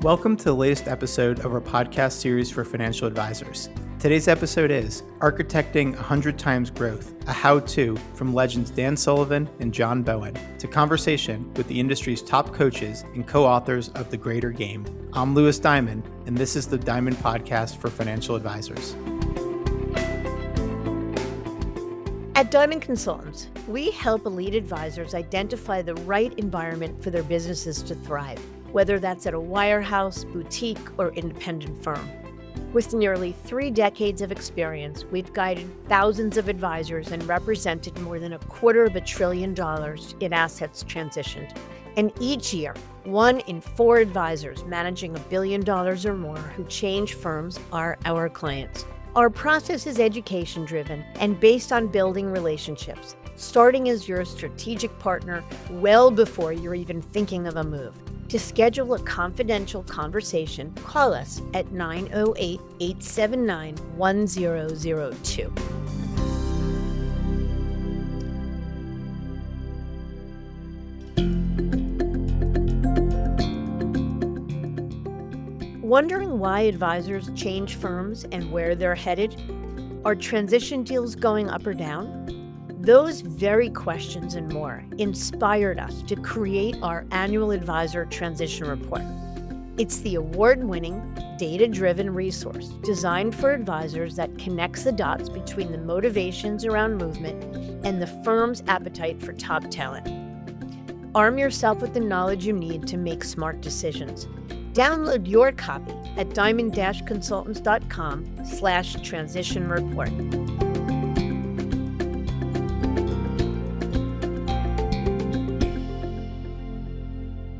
Welcome to the latest episode of our podcast series for financial advisors. Today's episode is Architecting 100 Times Growth, a how-to from legends Dan Sullivan and John Bowen, to conversation with the industry's top coaches and co-authors of The Greater Game. I'm Louis Diamond, and this is the Diamond Podcast for financial advisors. At Diamond Consultants, we help elite advisors identify the right environment for their businesses to thrive, whether that's at a wirehouse, boutique, or independent firm. With nearly 3 decades of experience, we've guided thousands of advisors and represented more than $250 billion in assets transitioned. And each year, 1 in 4 advisors managing $1 billion or more who change firms are our clients. Our process is education-driven and based on building relationships, starting as your strategic partner well before you're even thinking of a move. To schedule a confidential conversation, call us at 908-879-1002. Wondering why advisors change firms and where they're headed? Are transition deals going up or down? Those very questions and more inspired us to create our annual Advisor Transition Report. It's the award-winning, data-driven resource designed for advisors that connects the dots between the motivations around movement and the firm's appetite for top talent. Arm yourself with the knowledge you need to make smart decisions. Download your copy at diamond-consultants.com/transition report.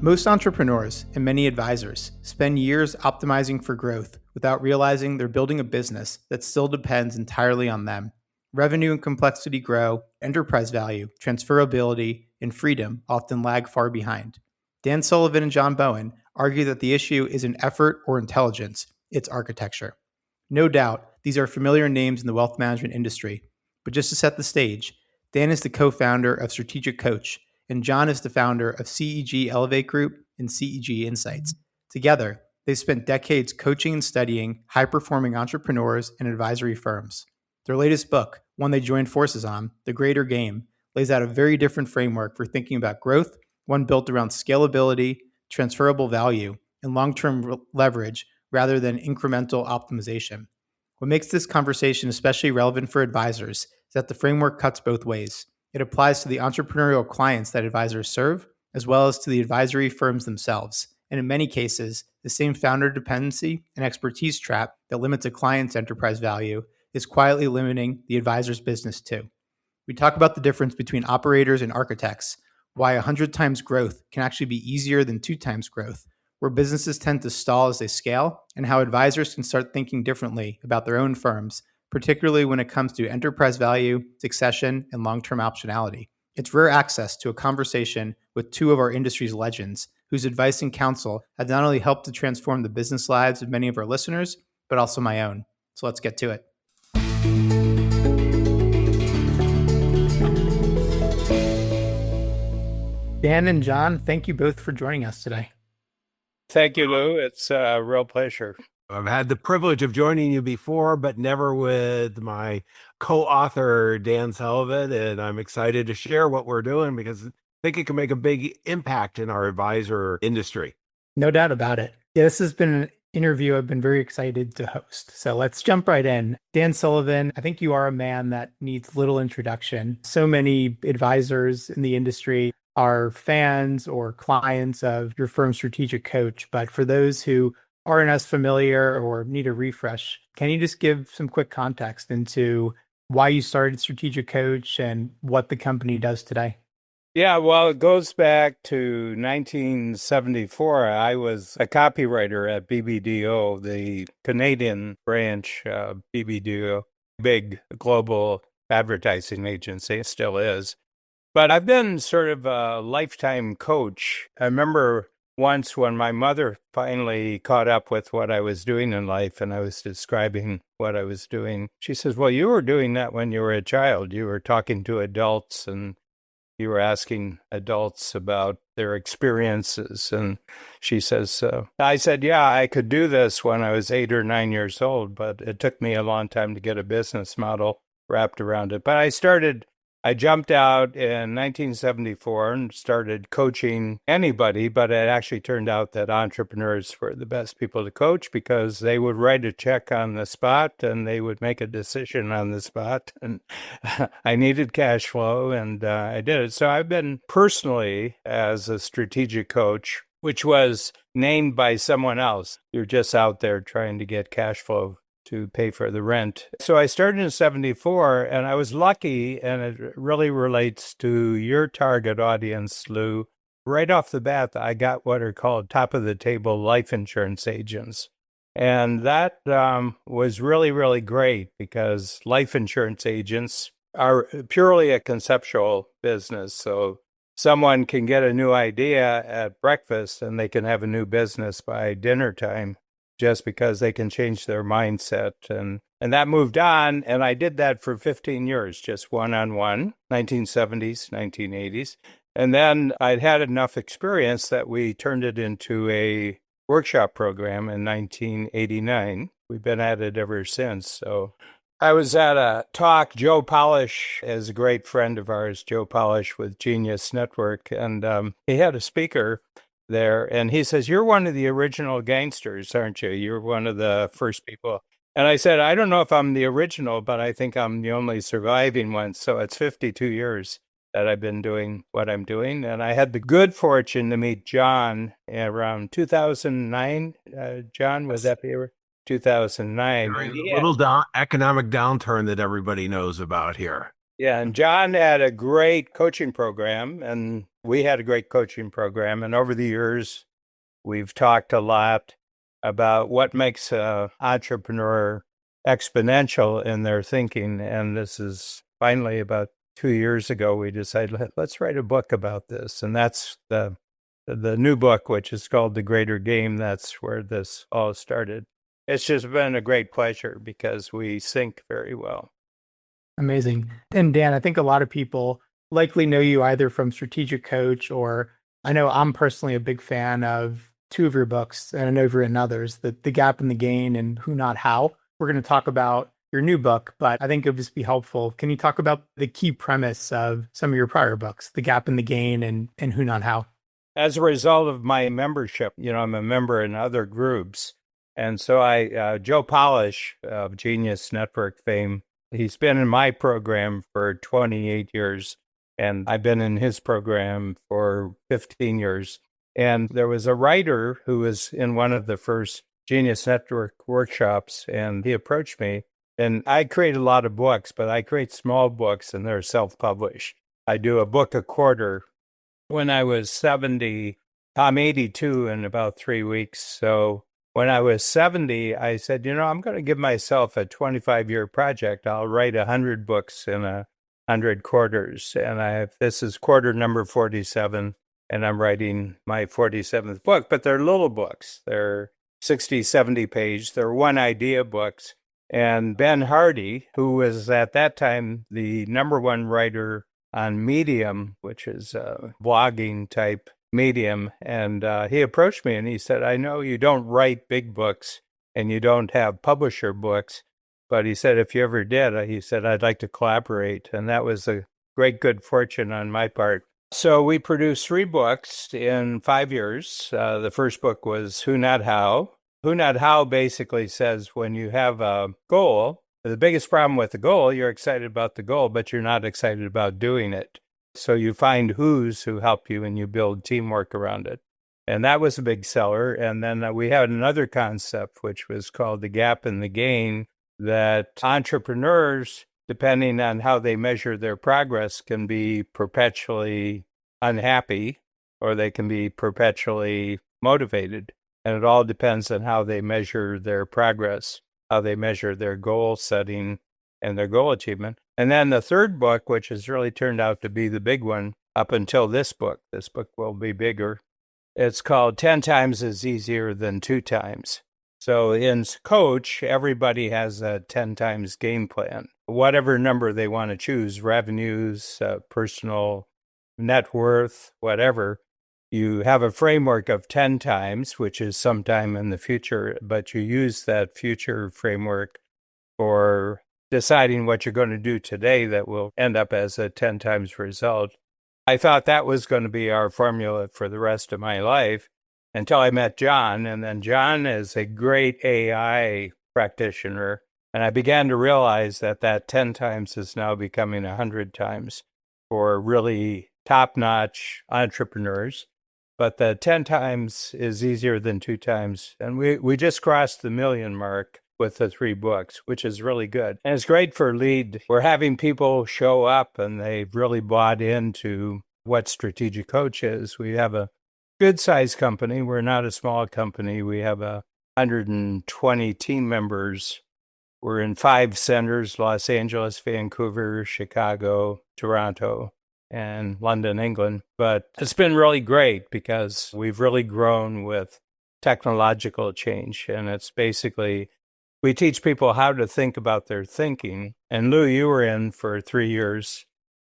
Most entrepreneurs and many advisors spend years optimizing for growth without realizing they're building a business that still depends entirely on them. Revenue and complexity grow, enterprise value, transferability, and freedom often lag far behind. Dan Sullivan and John Bowen argue that the issue isn't effort or intelligence, it's architecture. No doubt, these are familiar names in the wealth management industry, but just to set the stage, Dan is the co-founder of Strategic Coach, and John is the founder of CEG Elevate Group and CEG Insights. Together, they've spent decades coaching and studying high-performing entrepreneurs and advisory firms. Their latest book, one they joined forces on, The Greater Game, lays out a very different framework for thinking about growth, one built around scalability, transferable value, and long-term leverage rather than incremental optimization. What makes this conversation especially relevant for advisors is that the framework cuts both ways. It applies to the entrepreneurial clients that advisors serve, as well as to the advisory firms themselves. And in many cases, the same founder dependency and expertise trap that limits a client's enterprise value is quietly limiting the advisor's business too. We talk about the difference between operators and architects, why 100 times growth can actually be easier than 2 times growth, where businesses tend to stall as they scale, and how advisors can start thinking differently about their own firms, particularly when it comes to enterprise value, succession, and long-term optionality. It's rare access to a conversation with 2 of our industry's legends, whose advice and counsel have not only helped to transform the business lives of many of our listeners, but also my own. So let's get to it. Dan and John, thank you both for joining us today. Thank you, Lou. It's a real pleasure. I've had the privilege of joining you before, but never with my co-author, Dan Sullivan, and I'm excited to share what we're doing because I think it can make a big impact in our advisor industry. No doubt about it. Yeah, this has been an interview I've been very excited to host. So let's jump right in. Dan Sullivan, I think you are a man that needs little introduction. So many advisors in the industry are fans or clients of your firm's Strategic Coach. But for those who aren't as familiar or need a refresh, can you just give some quick context into why you started Strategic Coach and what the company does today? Yeah, well, it goes back to 1974. I was a copywriter at BBDO, the Canadian branch of BBDO, big global advertising agency. It still is. But I've been sort of a lifetime coach. I remember once when my mother finally caught up with what I was doing in life and I was describing what I was doing, she says, well, you were doing that when you were a child. You were talking to adults and you were asking adults about their experiences. And she says, I said, yeah, I could do this when I was 8 or 9 years old, but it took me a long time to get a business model wrapped around it. But I jumped out in 1974 and started coaching anybody, but it actually turned out that entrepreneurs were the best people to coach because they would write a check on the spot and they would make a decision on the spot. And I needed cash flow, and I did it. So I've been personally as a strategic coach, which was named by someone else. You're just out there trying to get cash flow to pay for the rent. So I started in 74, and I was lucky, and it really relates to your target audience, Lou. Right off the bat, I got what are called top-of-the-table life insurance agents. And that was really, really great because life insurance agents are purely a conceptual business. So someone can get a new idea at breakfast and they can have a new business by dinner time, just because they can change their mindset. And that moved on, and I did that for 15 years, just one-on-one, 1970s, 1980s. And then I'd had enough experience that we turned it into a workshop program in 1989. We've been at it ever since. So I was at a talk. Joe Polish is a great friend of ours, Joe Polish with Genius Network, and he had a speaker there, and he says, "You're one of the original gangsters, aren't you? You're one of the first people." And I said, "I don't know if I'm the original, but I think I'm the only surviving one." So it's 52 years that I've been doing what I'm doing. And I had the good fortune to meet John around 2009. John, was that the year? 2009. During the little economic downturn that everybody knows about here. Yeah, and John had a great coaching program, and we had a great coaching program. And over the years, we've talked a lot about what makes an entrepreneur exponential in their thinking. And this is finally about 2 years ago, we decided, let's write a book about this. And that's the new book, which is called The Greater Game. That's where this all started. It's just been a great pleasure because we sync very well. Amazing. And Dan, I think a lot of people likely know you either from Strategic Coach, or I know I'm personally a big fan of two of your books, and I know you've written others, The Gap and the Gain and Who Not How. We're going to talk about your new book, but I think it would just be helpful. Can you talk about the key premise of some of your prior books, The Gap and the Gain and Who Not How? As a result of my membership, I'm a member in other groups. And so Joe Polish of Genius Network fame, he's been in my program for 28 years, and I've been in his program for 15 years. And there was a writer who was in one of the first Genius Network workshops, and he approached me. And I create a lot of books, but I create small books, and they're self-published. I do a book a quarter. When I was 70, I'm 82 in about 3 weeks. So when I was 70, I said, I'm going to give myself a 25-year project. I'll write 100 books in 100 quarters. And this is quarter number 47, and I'm writing my 47th book. But they're little books. They're 60, 70 page. They're one idea books. And Ben Hardy, who was at that time the number one writer on Medium, which is a blogging type medium, and he approached me and he said, "I know you don't write big books and you don't have publisher books, but he said, if you ever did, he said, I'd like to collaborate." And that was a great good fortune on my part. So we produced 3 books in 5 years. The first book was Who Not How. Who Not How basically says when you have a goal, the biggest problem with the goal, you're excited about the goal, but you're not excited about doing it. So you find who's who help you and you build teamwork around it. And that was a big seller. And then we had another concept, which was called The Gap and the Gain, that entrepreneurs, depending on how they measure their progress, can be perpetually unhappy or they can be perpetually motivated. And it all depends on how they measure their progress, how they measure their goal setting and their goal achievement. And then the third book, which has really turned out to be the big one up until this book will be bigger. It's called 10 Times is Easier Than 2 Times. So in Coach, everybody has a 10 times game plan, whatever number they want to choose, revenues, personal net worth, whatever, you have a framework of 10 times, which is sometime in the future, but you use that future framework for deciding what you're going to do today that will end up as a 10 times result. I thought that was going to be our formula for the rest of my life until I met John. And then John is a great AI practitioner. And I began to realize that that 10 times is now becoming 100 times for really top-notch entrepreneurs. But the 10 times is easier than 2 times. And we just crossed the million mark with the 3 books, which is really good. And it's great for lead. We're having people show up and they've really bought into what Strategic Coach is. We have a good-sized company. We're not a small company. We have 120 team members. We're in 5 centers: Los Angeles, Vancouver, Chicago, Toronto, and London, England. But it's been really great because we've really grown with technological change. And it's basically, we teach people how to think about their thinking. And Lou, you were in for 3 years,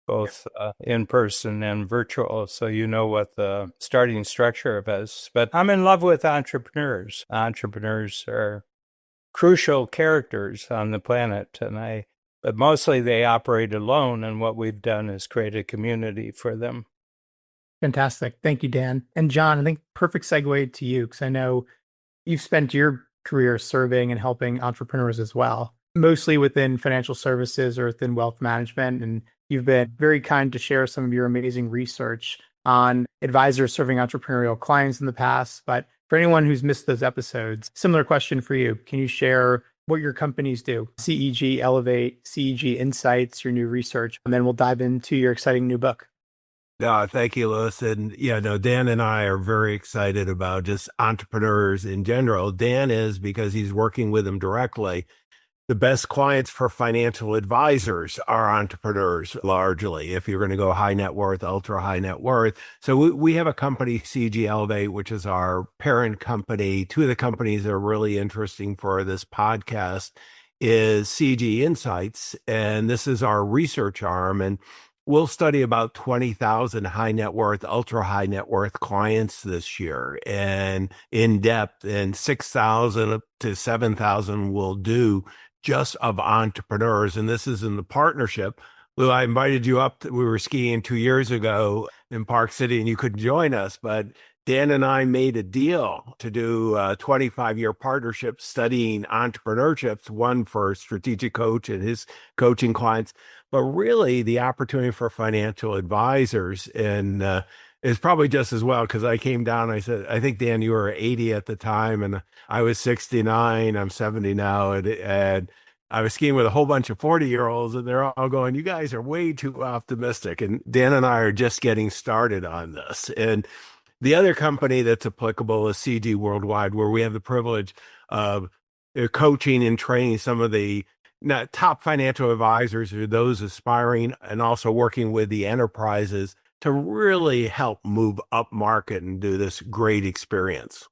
both in person and virtual. So you know what the starting structure of is. But I'm in love with entrepreneurs. Entrepreneurs are crucial characters on the planet. But mostly they operate alone. And what we've done is create a community for them. Fantastic. Thank you, Dan. And John, I think perfect segue to you, because I know you've spent your career serving and helping entrepreneurs as well, mostly within financial services or within wealth management. And you've been very kind to share some of your amazing research on advisors serving entrepreneurial clients in the past. But for anyone who's missed those episodes, similar question for you. Can you share what your companies do? CEG Elevate, CEG Insights, your new research, and then we'll dive into your exciting new book. No, thank you, Lewis. And Dan and I are very excited about just entrepreneurs in general. Dan is, because he's working with them directly. The best clients for financial advisors are entrepreneurs largely, if you're going to go high net worth, ultra high net worth. So we have a company, CG Elevate, which is our parent company. 2 of the companies that are really interesting for this podcast is CG Insights, and this is our research arm. And we'll study about 20,000 high net worth, ultra high net worth clients this year, and in depth, and 6,000 to 7,000 we'll do just of entrepreneurs. And this is in the partnership. Lou, I invited you up. We were skiing 2 years ago in Park City and you couldn't join us, but Dan and I made a deal to do a 25-year partnership studying entrepreneurships, one for Strategic Coach and his coaching clients, but really the opportunity for financial advisors. And is probably just as well, because I came down, I said, I think, Dan, you were 80 at the time, and I was 69, I'm 70 now, and I was skiing with a whole bunch of 40-year-olds, and they're all going, you guys are way too optimistic. And Dan and I are just getting started on this. And the other company that's applicable is CG Worldwide, where we have the privilege of coaching and training some of the top financial advisors, or those aspiring, and also working with the enterprises to really help move up market and do this great experience.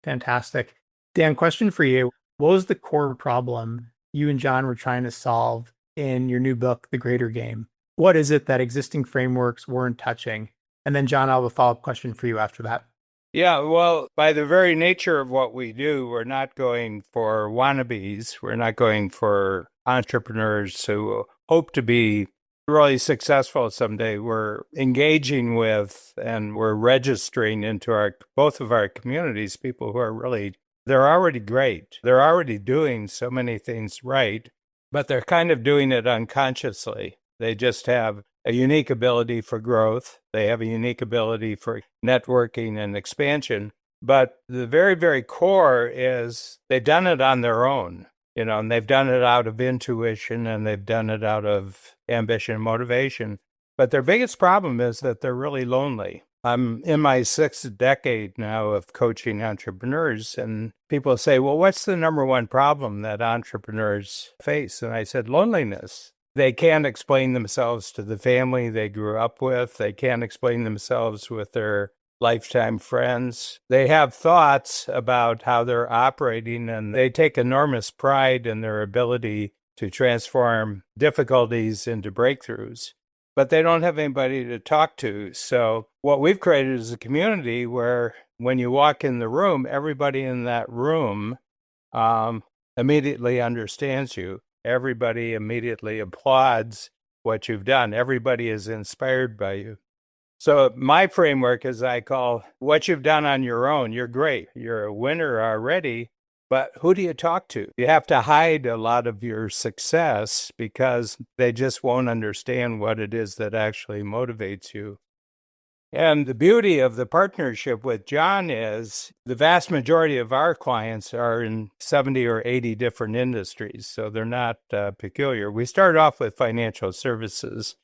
Fantastic. Dan, question for you. What was the core problem you and John were trying to solve in your new book, The Greater Game? What is it that existing frameworks weren't touching? And then, John, I'll have a follow-up question for you after that. Yeah, well, by the very nature of what we do, we're not going for wannabes. We're not going for entrepreneurs who hope to be really successful someday. We're engaging with and we're registering into both of our communities people who are they're already great. They're already doing so many things right, but they're kind of doing it unconsciously. They just have a unique ability for growth. They have a unique ability for networking and expansion. But the very, very core is they've done it on their own. And they've done it out of intuition, and they've done it out of ambition and motivation. But their biggest problem is that they're really lonely. I'm in my 6th decade now of coaching entrepreneurs, and people say, well, what's the number one problem that entrepreneurs face? And I said, loneliness. They can't explain themselves to the family they grew up with. They can't explain themselves with their lifetime friends. They have thoughts about how they're operating, and they take enormous pride in their ability to transform difficulties into breakthroughs. but they don't have anybody to talk to. So what we've created is a community where when you walk in the room, everybody in that room immediately understands you. Everybody immediately applauds what you've done. Everybody is inspired by you. So my framework is I call what you've done on your own. You're great. You're a winner already. But who do you talk to? You have to hide a lot of your success because they just won't understand what it is that actually motivates you. And the beauty of the partnership with John is the vast majority of our clients are in 70 or 80 different industries, so they're not peculiar. We started off with financial services,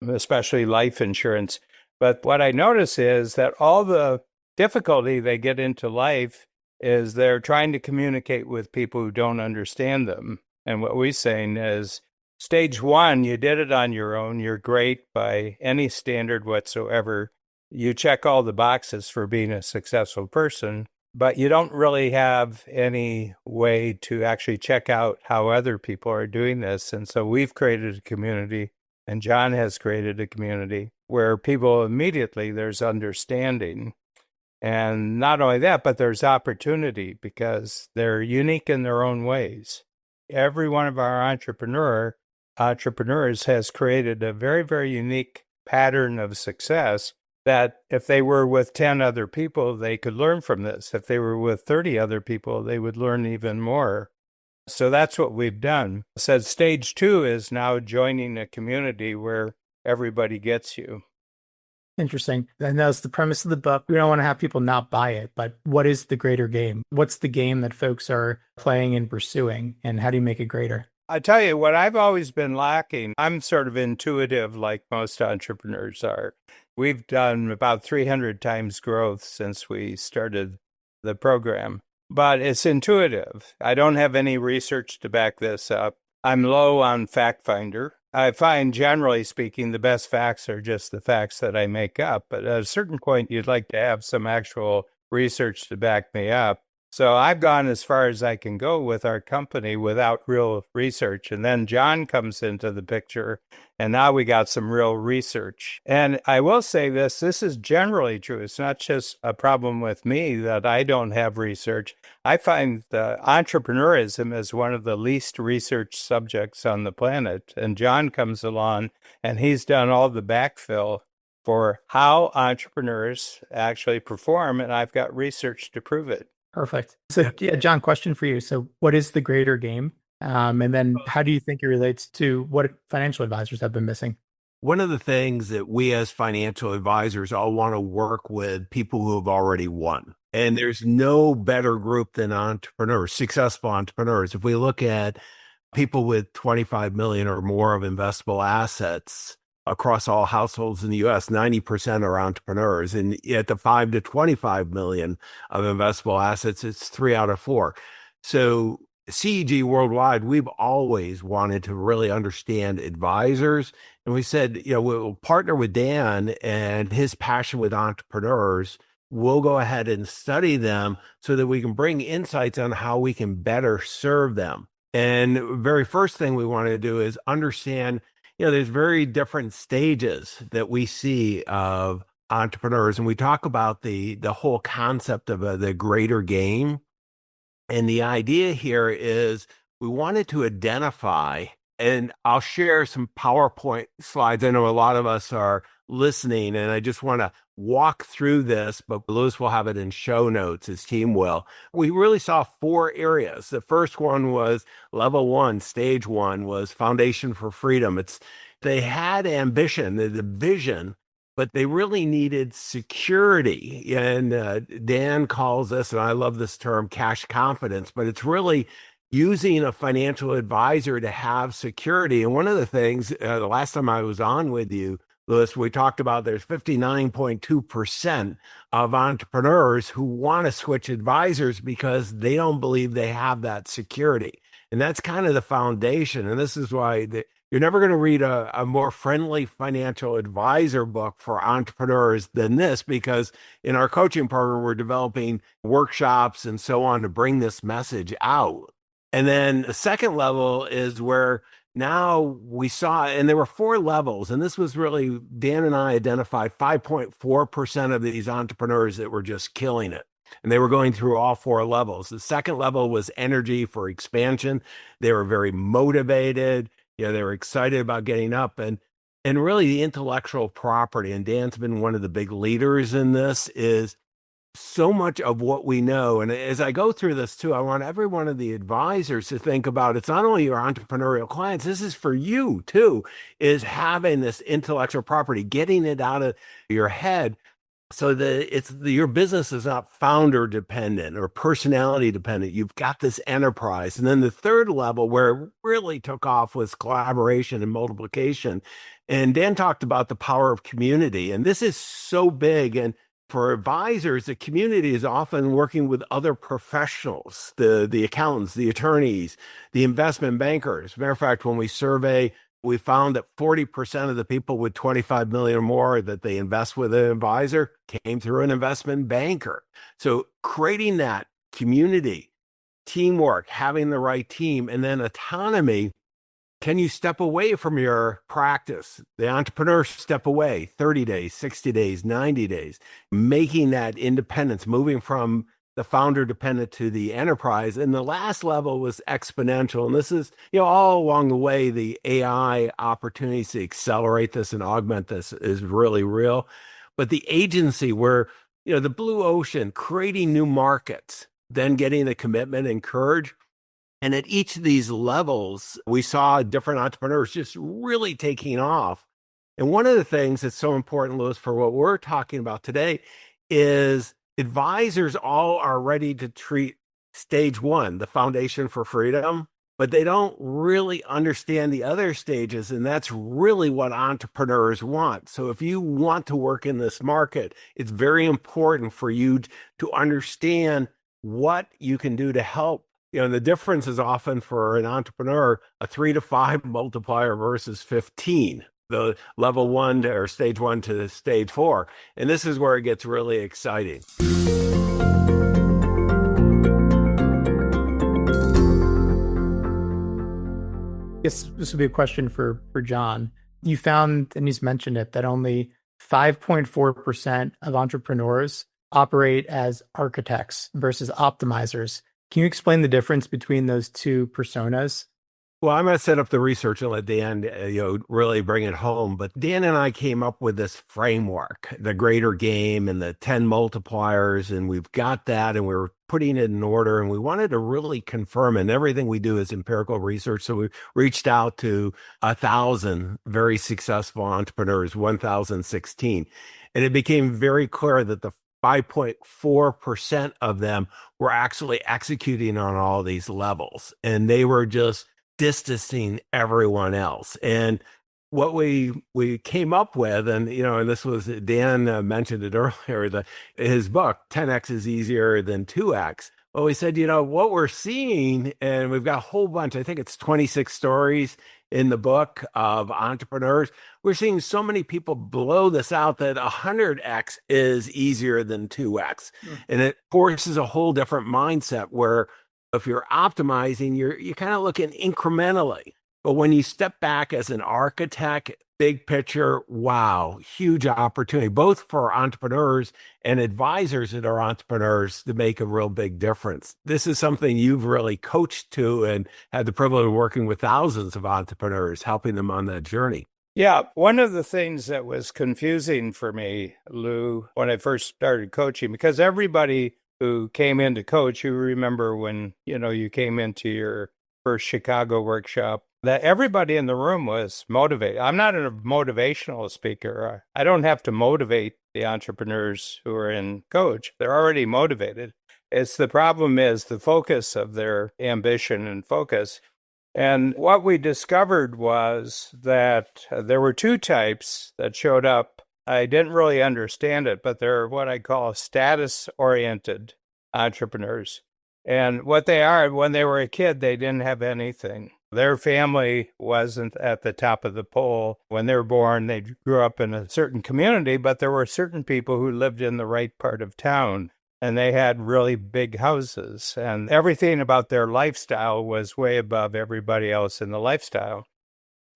especially life insurance. But what I notice is that all the difficulty they get into life is they're trying to communicate with people who don't understand them. And what we're saying is, stage one, you did it on your own. You're great by any standard whatsoever. You check all the boxes for being a successful person, but you don't really have any way to actually check out how other people are doing this. And so we've created a community, and John has created a community where people immediately, there's understanding. And not only that, but there's opportunity because they're unique in their own ways. Every one of our entrepreneurs has created a very, very unique pattern of success that if they were with 10 other people, they could learn from this. If they were with 30 other people, they would learn even more. So that's what we've done. Said stage two is now joining a community where everybody gets you. Interesting. And that's the premise of the book. We don't want to have people not buy it, but what is the greater game? What's the game that folks are playing and pursuing, and how do you make it greater? I tell you what, I've always been lacking. I'm sort of intuitive like most entrepreneurs are. We've done about 300 times growth since we started the program, but it's intuitive. I don't have any research to back this up. I'm low on Fact Finder. I find, generally speaking, the best facts are just the facts that I make up. But at a certain point, you'd like to have some actual research to back me up. So I've gone as far as I can go with our company without real research. And then John comes into the picture, and now we got some real research. And I will say this is generally true. It's not just a problem with me that I don't have research. I find the entrepreneurism is one of the least researched subjects on the planet. And John comes along, and he's done all the backfill for how entrepreneurs actually perform, and I've got research to prove it. Perfect. So, yeah, John, question for you. So what is the greater game? And then how do you think it relates to what financial advisors have been missing? One of the things that we as financial advisors all want to work with people who have already won. And there's no better group than entrepreneurs, successful entrepreneurs. If we look at people with 25 million or more of investable assets across all households in the US, 90% are entrepreneurs. And at the 5 to 25 million of investable assets, it's 3 out of 4. So CEG Worldwide, we've always wanted to really understand advisors. And we said, we'll partner with Dan and his passion with entrepreneurs. We'll go ahead and study them so that we can bring insights on how we can better serve them. And the very first thing we want to do is understand, there's very different stages that we see of entrepreneurs. And we talk about the whole concept of the greater game. And the idea here is we wanted to identify, and I'll share some PowerPoint slides. I know a lot of us are listening, and I just want to walk through this, but Louis will have it in show notes, his team will. We really saw 4 areas. The first one was level 1, stage 1 was Foundation for Freedom. They had ambition, the vision, but they really needed security. And Dan calls this, and I love this term, cash confidence, but it's really using a financial advisor to have security. And one of the things, the last time I was on with you, Louis, we talked about there's 59.2% of entrepreneurs who want to switch advisors because they don't believe they have that security. And that's kind of the foundation. And this is why you're never going to read a more friendly financial advisor book for entrepreneurs than this, because in our coaching program, we're developing workshops and so on to bring this message out. And then the second level is where Now we saw, and there were 4 levels, and this was really, Dan and I identified 5.4% of these entrepreneurs that were just killing it. And they were going through all 4 levels. The second level was energy for expansion. They were very motivated. They were excited about getting up, and really the intellectual property. And Dan's been one of the big leaders in this. Is so much of what we know. And as I go through this too, I want every one of the advisors to think about, it's not only your entrepreneurial clients, this is for you too, is having this intellectual property, getting it out of your head so that your business is not founder dependent or personality dependent. You've got this enterprise. And then the third level where it really took off was collaboration and multiplication. And Dan talked about the power of community. And this is so big. And for advisors, the community is often working with other professionals, the accountants, the attorneys, the investment bankers. Matter of fact, when we survey, we found that 40% of the people with 25 million or more that they invest with an advisor came through an investment banker. So creating that community, teamwork, having the right team, and then autonomy. Can you step away from your practice? The entrepreneurs step away 30 days, 60 days, 90 days, making that independence, moving from the founder dependent to the enterprise. And the last level was exponential. And this is, all along the way, the AI opportunities to accelerate this and augment this is really real. But the agency where, the blue ocean, creating new markets, then getting the commitment and courage. And at each of these levels, we saw different entrepreneurs just really taking off. And one of the things that's so important, Louis, for what we're talking about today is advisors all are ready to treat stage 1, the foundation for freedom, but they don't really understand the other stages. And that's really what entrepreneurs want. So if you want to work in this market, it's very important for you to understand what you can do to help. The difference is often for an entrepreneur, a 3 to 5 multiplier versus 15, the level 1 or stage 1 to stage 4. And this is where it gets really exciting. Yes, this would be a question for John. You found, and he's mentioned it, that only 5.4% of entrepreneurs operate as architects versus optimizers. Can you explain the difference between those two personas? Well, I'm going to set up the research and let Dan, really bring it home. But Dan and I came up with this framework, the greater game and the 10 multipliers, and we've got that, and we're putting it in order. And we wanted to really confirm, and everything we do is empirical research. So we reached out to 1,000 very successful entrepreneurs, 1,016, and it became very clear that the 5.4% of them were actually executing on all these levels, and they were just distancing everyone else. And what we came up with, and this was, Dan mentioned it earlier, his book 10x is easier than 2x. Well, we said, what we're seeing, and we've got a whole bunch, I think it's 26 stories in the book of entrepreneurs. We're seeing so many people blow this out that 100x is easier than 2x. And it forces a whole different mindset where if you're optimizing, you're kind of looking incrementally. But when you step back as an architect, big picture, wow, huge opportunity, both for entrepreneurs and advisors that are entrepreneurs to make a real big difference. This is something you've really coached to and had the privilege of working with thousands of entrepreneurs, helping them on that journey. Yeah, one of the things that was confusing for me, Lou, when I first started coaching, because everybody who came in to coach, you remember when, you came into your first Chicago workshop, that everybody in the room was motivated. I'm not a motivational speaker. I don't have to motivate the entrepreneurs who are in coach. They're already motivated. The problem is the focus of their ambition and focus. And what we discovered was that there were 2 types that showed up. I didn't really understand it, but they're what I call status-oriented entrepreneurs. And what they are, when they were a kid, they didn't have anything. Their family wasn't at the top of the pole. When they were born, they grew up in a certain community, but there were certain people who lived in the right part of town, and they had really big houses. And everything about their lifestyle was way above everybody else in the lifestyle.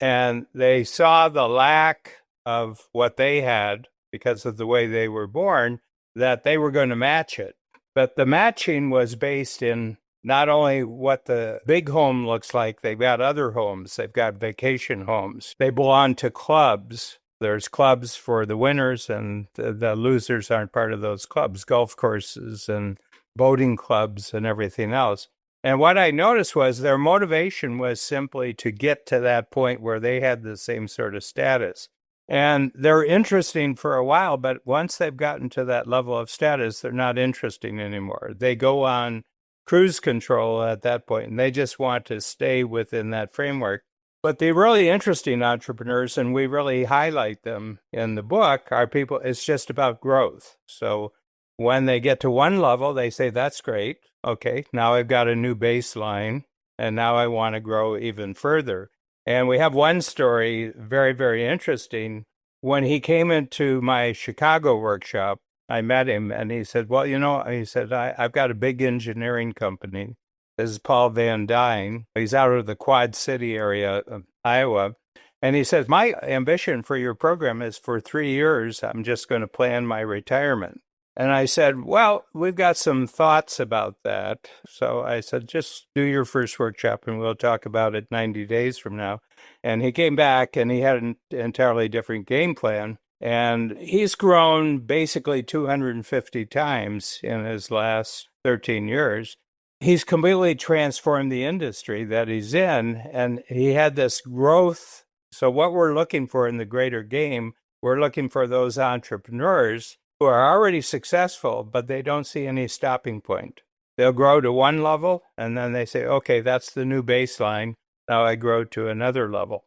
and they saw the lack of what they had because of the way they were born, that they were going to match it. But the matching was based in not only what the big home looks like, they've got other homes, they've got vacation homes, they belong to clubs. There's clubs for the winners, and the losers aren't part of those clubs, golf courses and boating clubs and everything else. And what I noticed was their motivation was simply to get to that point where they had the same sort of status. And they're interesting for a while, but once they've gotten to that level of status, they're not interesting anymore. They go on cruise control at that point, and they just want to stay within that framework. But the really interesting entrepreneurs, and we really highlight them in the book, are people, it's just about growth. So when they get to one level, they say, that's great. Okay, now I've got a new baseline, and now I want to grow even further. And we have one story, very, very interesting. When he came into my Chicago workshop, I met him, and he said, well, he said, I've got a big engineering company. This is Paul Van Dyne. He's out of the Quad City area of Iowa. And he says, my ambition for your program is for 3 years, I'm just going to plan my retirement. And I said, well, we've got some thoughts about that. So I said, just do your first workshop and we'll talk about it 90 days from now. And he came back and he had an entirely different game plan. And he's grown basically 250 times in his last 13 years. He's completely transformed the industry that he's in. And he had this growth. So what we're looking for in the greater game, we're looking for those entrepreneurs who are already successful, but they don't see any stopping point. They'll grow to one level, and then they say, okay, that's the new baseline. Now I grow to another level.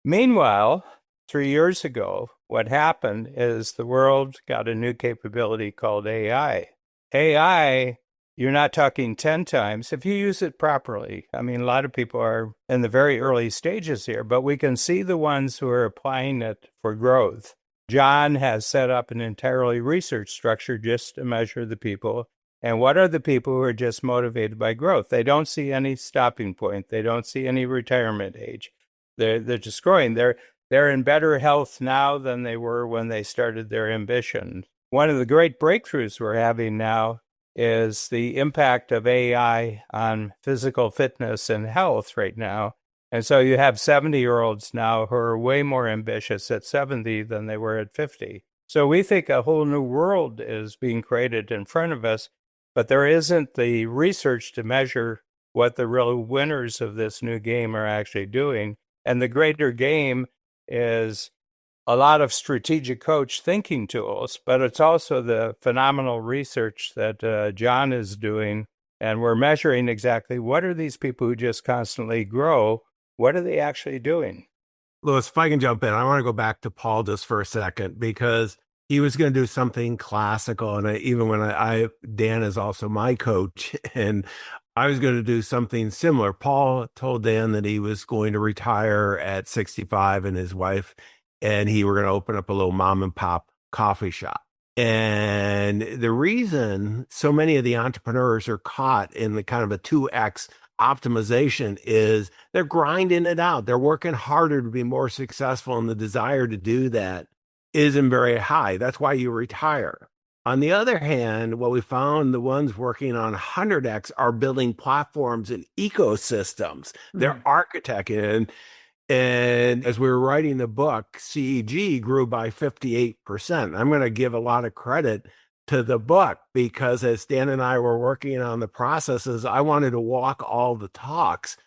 Meanwhile, 3 years ago, what happened is the world got a new capability called AI. AI, you're not talking 10 times if you use it properly. I mean, a lot of people are in the very early stages here, but we can see the ones who are applying it for growth. John has set up an entirely research structure just to measure the people. And what are the people who are just motivated by growth? They don't see any stopping point. They don't see any retirement age. They're just growing. They're in better health now than they were when they started their ambition. One of the great breakthroughs we're having now is the impact of AI on physical fitness and health right now. And so you have 70-year-olds now who are way more ambitious at 70 than they were at 50. So we think a whole new world is being created in front of us, but there isn't the research to measure what the real winners of this new game are actually doing. And the greater game is a lot of strategic coach thinking tools, but it's also the phenomenal research that John is doing. And we're measuring exactly what are these people who just constantly grow. What are they actually doing? Louis, if I can jump in, I want to go back to Paul just for a second because he was going to do something classical. And even when Dan is also my coach, and I was going to do something similar. Paul told Dan that he was going to retire at 65 and his wife, and he were going to open up a little mom and pop coffee shop. And the reason so many of the entrepreneurs are caught in the kind of a 2X optimization is they're grinding it out. They're working harder to be more successful, and the desire to do that isn't very high. That's why you retire. On the other hand, what we found, the ones working on 100X are building platforms and ecosystems. They're architecting. And as we were writing the book, CEG grew by 58%. I'm going to give a lot of credit to the book because as Dan and I were working on the processes, I wanted to walk all the talks.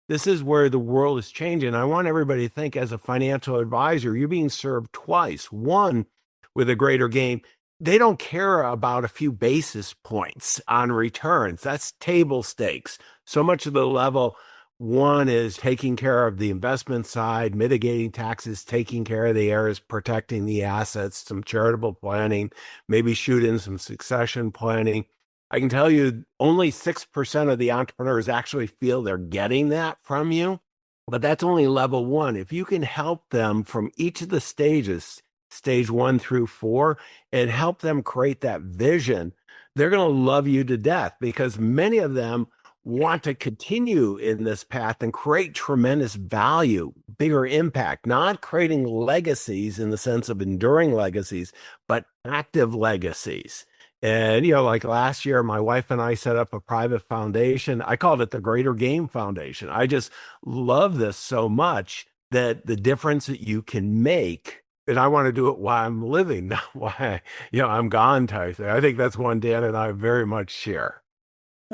This is where the world is changing. I want everybody to think as a financial advisor, you're being served twice. One, with a greater game, they don't care about a few basis points on returns. That's table stakes. So much of the level one is taking care of the investment side, mitigating taxes, taking care of the heirs, protecting the assets, some charitable planning, maybe shoot in some succession planning. I can tell you only 6% of the entrepreneurs actually feel they're getting that from you, but that's only level one. If you can help them from each of the stages, stage 1 through 4, and help them create that vision, they're going to love you to death because many of them want to continue in this path and create tremendous value. bigger impact, not creating legacies in the sense of enduring legacies, but active legacies. And, like last year, my wife and I set up a private foundation. I called it the Greater Game Foundation. I just love this so much that the difference that you can make, and I want to do it while I'm living, not while I'm gone type thing. I think that's one Dan and I very much share.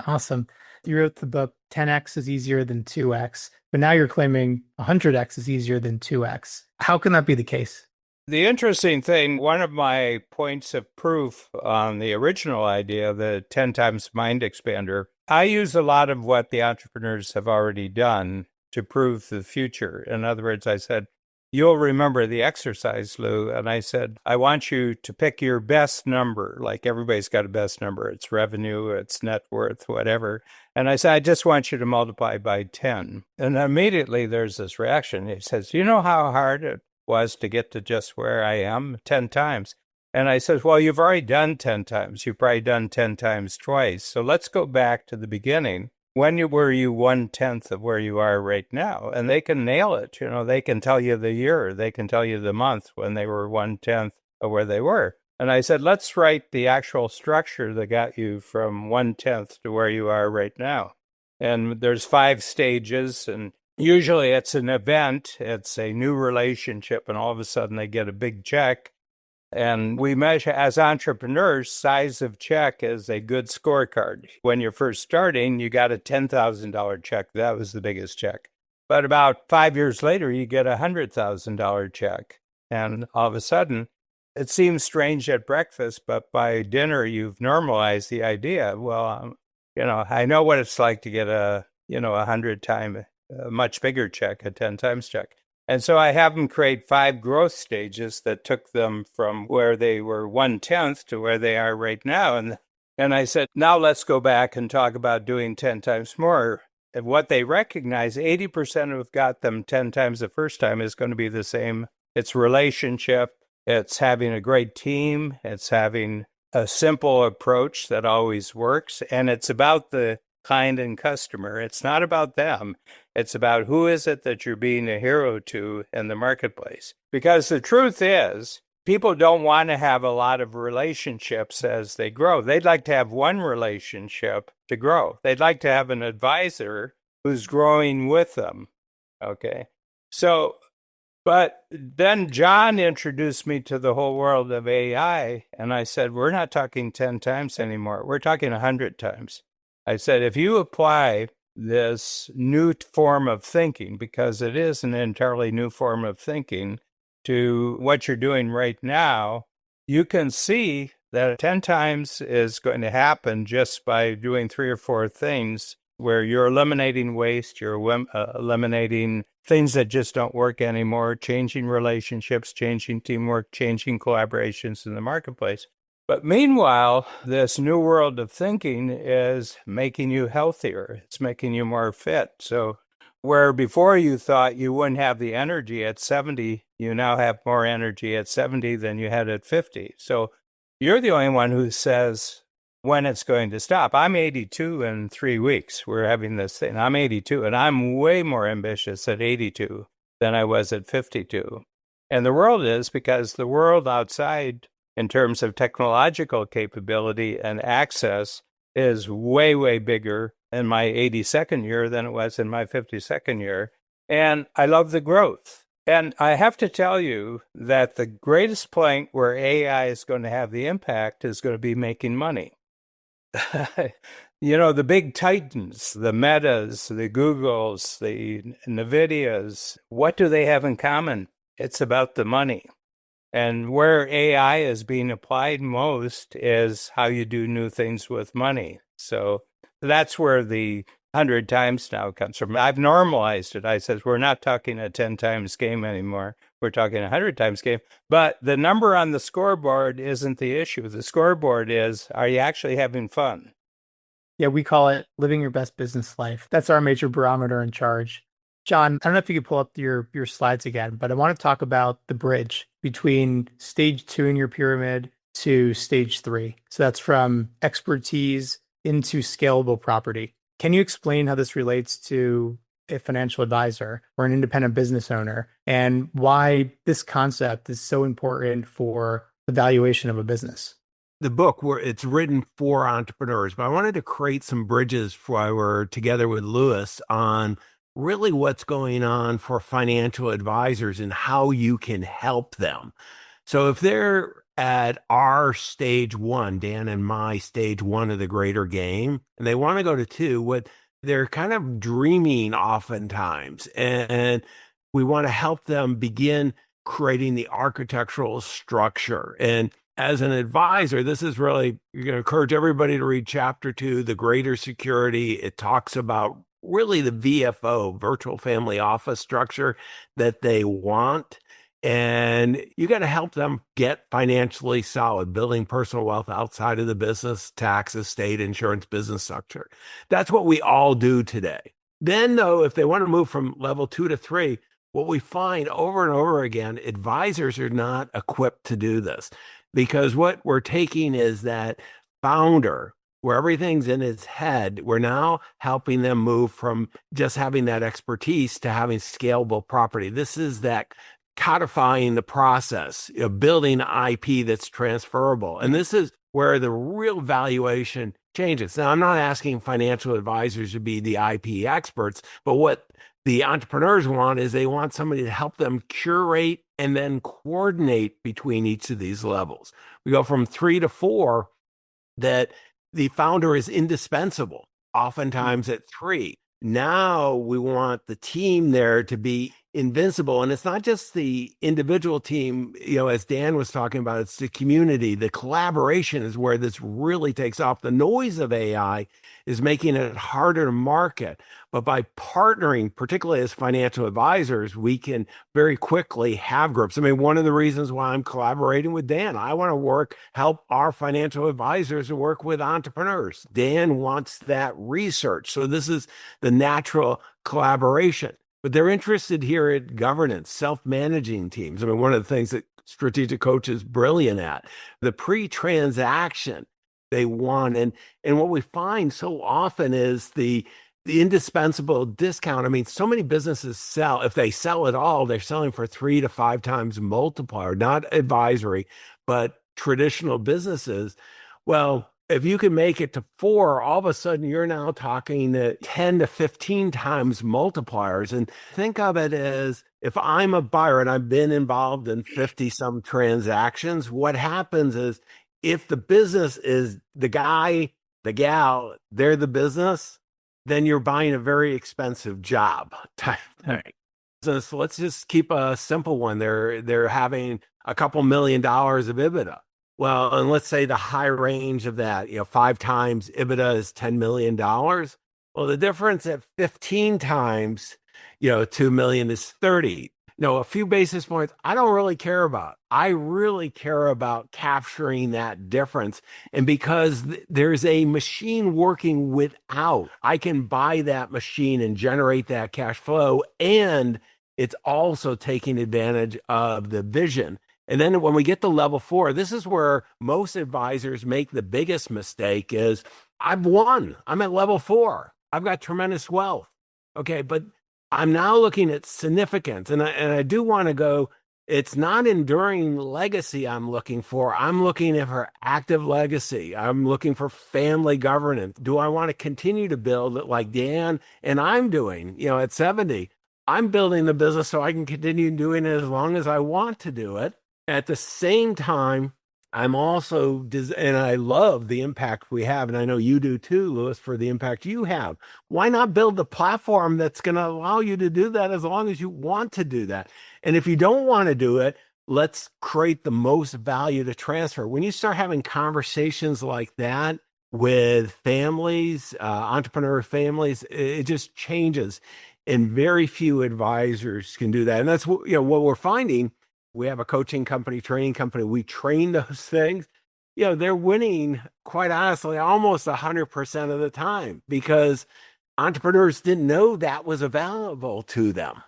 Awesome. You wrote the book 10x is easier than 2x, but now you're claiming 100x is easier than 2x. How can that be the case? The interesting thing, one of my points of proof on the original idea, the 10 times mind expander, I use a lot of what the entrepreneurs have already done to prove the future. In other words, I said, you'll remember the exercise, Lou. And I said, I want you to pick your best number. Like everybody's got a best number. It's revenue, it's net worth, whatever. And I said, I just want you to multiply by 10. And immediately there's this reaction. He says, you know how hard it was to get to just where I am 10 times? And I said, well, you've already done 10 times. You've probably done 10 times twice. So let's go back to the beginning. When were you 1/10 of where you are right now? And they can nail it. They can tell you the year. They can tell you the month when they were 1/10 of where they were. And I said, let's write the actual structure that got you from 1/10 to where you are right now. And there's 5 stages. And usually it's an event. It's a new relationship. And all of a sudden they get a big check. And we measure, as entrepreneurs, size of check is a good scorecard. When you're first starting, you got a $10,000 check. That was the biggest check. But about 5 years later, you get a $100,000 check. And all of a sudden, it seems strange at breakfast, but by dinner, you've normalized the idea. Well, I know what it's like to get a 100-time, much bigger check, a 10 times check. And so I have them create 5 growth stages that took them from where they were 1/10 to where they are right now. And I said, now let's go back and talk about doing 10 times more. And what they recognize, 80% of got them 10 times the first time is going to be the same. It's relationship. It's having a great team. It's having a simple approach that always works. And it's about the client and customer. It's not about them. It's about who is it that you're being a hero to in the marketplace. Because the truth is, people don't want to have a lot of relationships as they grow. They'd like to have one relationship to grow. They'd like to have an advisor who's growing with them. Okay. So, but then John introduced me to the whole world of AI. And I said, we're not talking 10 times anymore. We're talking 100 times. I said, if you apply this new form of thinking, because it is an entirely new form of thinking, to what you're doing right now, you can see that 10 times is going to happen just by doing 3 or 4 things where you're eliminating waste, you're eliminating things that just don't work anymore, changing relationships, changing teamwork, changing collaborations in the marketplace. But meanwhile, this new world of thinking is making you healthier. It's making you more fit. So where before you thought you wouldn't have the energy at 70, you now have more energy at 70 than you had at 50. So you're the only one who says when it's going to stop. I'm 82 in 3 weeks. We're having this thing. I'm 82, and I'm way more ambitious at 82 than I was at 52. And the world is, because the world outside, in terms of technological capability and access, is way, way bigger in my 82nd year than it was in my 52nd year. And I love the growth. And I have to tell you that the greatest point where AI is going to have the impact is going to be making money. The big titans, the Metas, the Googles, the NVIDIAs, what do they have in common? It's about the money. And where AI is being applied most is how you do new things with money. So that's where the 100 times now comes from. I've normalized it. I says, we're not talking a 10 times game anymore. We're talking a 100 times game. But the number on the scoreboard isn't the issue. The scoreboard is, are you actually having fun? Yeah, we call it living your best business life. That's our major barometer in charge. John, I don't know if you could pull up your slides again, but I want to talk about the bridge between stage 2 in your pyramid to stage 3. So that's from expertise into scalable property. Can you explain how this relates to a financial advisor or an independent business owner and why this concept is so important for the valuation of a business. The book where it's written for entrepreneurs, but I wanted to create some bridges while we're together with Lewis on really what's going on for financial advisors and how you can help them. So if they're at our stage one, Dan and my stage one of the greater game, and they want to go to two, what they're kind of dreaming oftentimes, and we want to help them begin creating the architectural structure. And as an advisor, this is really, you're going to encourage everybody to read chapter 2, The Greater Security. It talks about really the VFO, virtual family office structure that they want. And you got to help them get financially solid, building personal wealth outside of the business, taxes, state insurance, business structure. That's what we all do today. Then, though, if they want to move from level 2 to 3, what we find over and over again, advisors are not equipped to do this, because what we're taking is that founder where everything's in his head. We're now helping them move from just having that expertise to having scalable property. This is that codifying the process, building IP that's transferable. And this is where the real valuation changes. Now, I'm not asking financial advisors to be the IP experts, but what the entrepreneurs want is they want somebody to help them curate and then coordinate between each of these levels. We go from 3 to 4, that the founder is indispensable, oftentimes at 3. Now we want the team there to be invincible. And it's not just the individual team, as Dan was talking about, it's the community. The collaboration is where this really takes off. The noise of AI is making it harder to market. But by partnering, particularly as financial advisors, we can very quickly have groups. I mean, one of the reasons why I'm collaborating with Dan, I want to help our financial advisors work with entrepreneurs. Dan wants that research. So this is the natural collaboration. But they're interested here at governance, self-managing teams. I mean, one of the things that Strategic Coach is brilliant at, the pre-transaction they want. And what we find so often is the indispensable discount. I mean, so many businesses sell, if they sell at all, they're selling for 3 to 5 times multiplier, not advisory, but traditional businesses. Well, if you can make it to 4, all of a sudden you're now talking 10 to 15 times multipliers. And think of it as, if I'm a buyer and I've been involved in 50 some transactions, what happens is, if the business is the guy, the gal, they're the business, then you're buying a very expensive job type thing. So let's just keep a simple one. They're having a couple $1 million of EBITDA. Well, and let's say the high range of that, 5 times EBITDA is $10 million. Well, the difference at 15 times, 2 million is 30. A few basis points, I don't really care about. I really care about capturing that difference. And because there's a machine working without, I can buy that machine and generate that cash flow. And it's also taking advantage of the vision. And then when we get to level 4, this is where most advisors make the biggest mistake is, I've won. I'm at level 4. I've got tremendous wealth. Okay, but I'm now looking at significance. And I do want to go, it's not enduring legacy I'm looking for. I'm looking for active legacy. I'm looking for family governance. Do I want to continue to build it like Dan and I'm doing, at 70? I'm building the business so I can continue doing it as long as I want to do it. At the same time, I'm also, and I love the impact we have, and I know you do too, Lewis, for the impact you have. Why not build the platform that's going to allow you to do that as long as you want to do that? And if you don't want to do it, let's create the most value to transfer. When you start having conversations like that with families, entrepreneur families, it just changes. And very few advisors can do that. And that's what we're finding. We have a coaching company, training company. We train those things. They're winning, quite honestly, almost 100% of the time, because entrepreneurs didn't know that was available to them.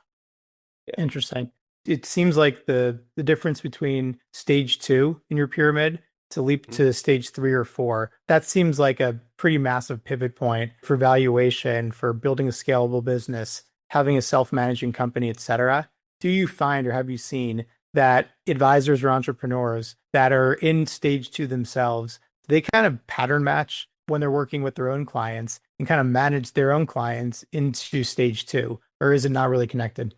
Interesting. It seems like the difference between stage 2 in your pyramid to leap to stage 3 or 4, that seems like a pretty massive pivot point for valuation, for building a scalable business. having a self-managing company, et cetera, do you find or have you seen that advisors or entrepreneurs that are in stage two themselves, they kind of pattern match when they're working with their own clients and kind of manage their own clients into stage two? Or is it not really connected?